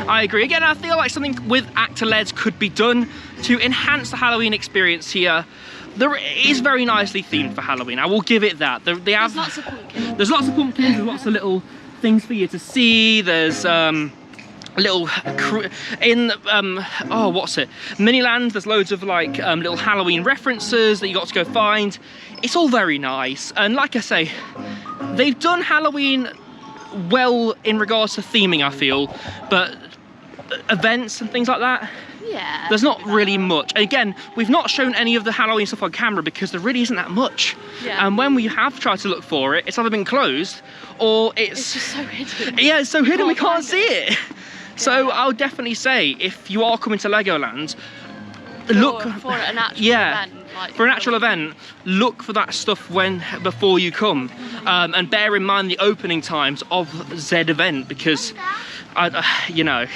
I agree. Again, I feel like something with actor-leds could be done to enhance the Halloween experience here. There is very nicely themed for Halloween, I will give it that. There's lots of pumpkins. There's lots of pumpkins, there's lots of little things for you to see. There's little what's it, Miniland, there's loads of like little Halloween references that you got to go find. It's all very nice, and like I say, they've done Halloween well in regards to theming, I feel, but events and things like that, Yeah. there's not really much. Again, we've not shown any of the Halloween stuff on camera because there really isn't that much. Yeah. And when we have tried to look for it, it's either been closed or It's just so hidden. yeah, it's so hidden we can't find see it. So I would definitely say, if you are coming to Legoland, look for an actual yeah, event. Like, for an actual event, look for that stuff before you come, and bear in mind the opening times of said event, because you know.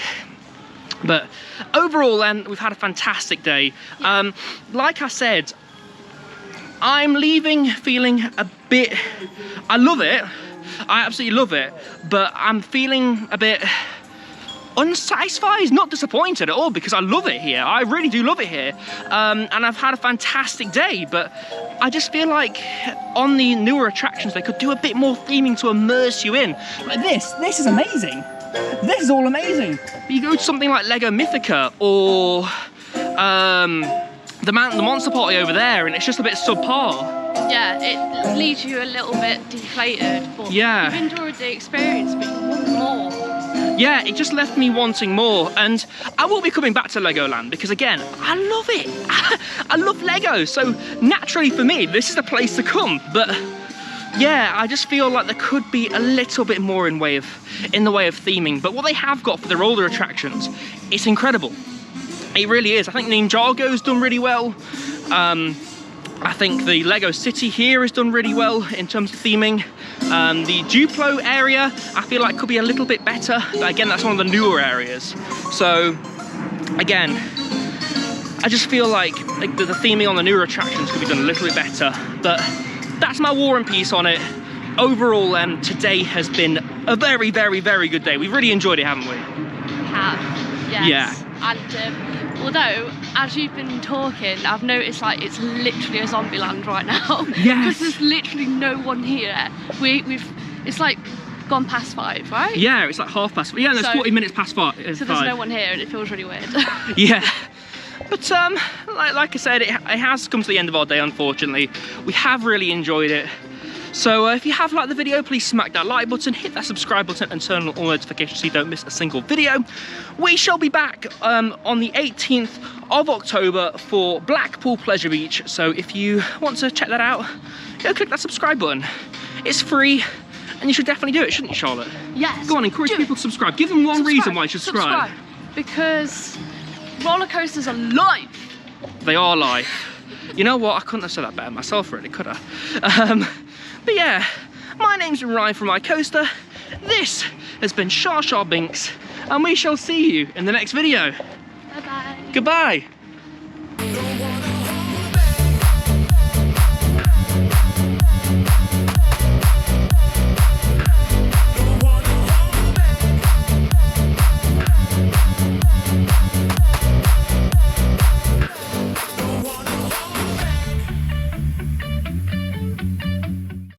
But overall, then, we've had a fantastic day. Like I said, I'm leaving feeling a bit. I love it. I absolutely love it, but I'm feeling a bit unsatisfied, not disappointed at all, because I love it here. I really do love it here, and I've had a fantastic day, but I just feel like on the newer attractions they could do a bit more theming to immerse you in. Like this is amazing. This is all amazing. But you go to something like Lego Mythica or the Monster Party over there, and it's just a bit subpar. Yeah, it leaves you a little bit deflated, but Yeah. you've enjoyed the experience, but you want more. Yeah, it just left me wanting more, and I will be coming back to Legoland because, again, I love it. I love Lego, so naturally for me, this is the place to come. But yeah, I just feel like there could be a little bit more in the way of theming. But what they have got for their older attractions, it's incredible. It really is. I think Ninjago's done really well. I think the Lego City here has done really well in terms of theming. The Duplo area, I feel like could be a little bit better, but again, that's one of the newer areas. So, again, I just feel like the theming on the newer attractions could be done a little bit better, but that's my war and peace on it. Overall, today has been a very, very, very good day. We've really enjoyed it, haven't we? We have, yes. Yeah. And although, as you've been talking, I've noticed like it's literally a zombie land right now. Yes. Because there's literally no one here. It's like gone past 5, right? Yeah, it's like 5:30. Yeah, there's 40 minutes past 5. So there's no one here and it feels really weird. Yeah. But like I said, it has come to the end of our day, unfortunately. We have really enjoyed it. So if you have liked the video, please smack that like button, hit that subscribe button, and turn on all notifications so you don't miss a single video. We shall be back on the 18th of October for Blackpool Pleasure Beach. So if you want to check that out, go click that subscribe button. It's free, and you should definitely do it, shouldn't you, Charlotte? Yes. Go on, encourage people to subscribe. Give them one reason why you should subscribe. Because roller coasters are life. They are life. You know what? I couldn't have said that better myself, really, could I? But yeah, my name's been Ryan from iCoaster. This has been Shar Shar Binks, and we shall see you in the next video. Bye-bye. Goodbye.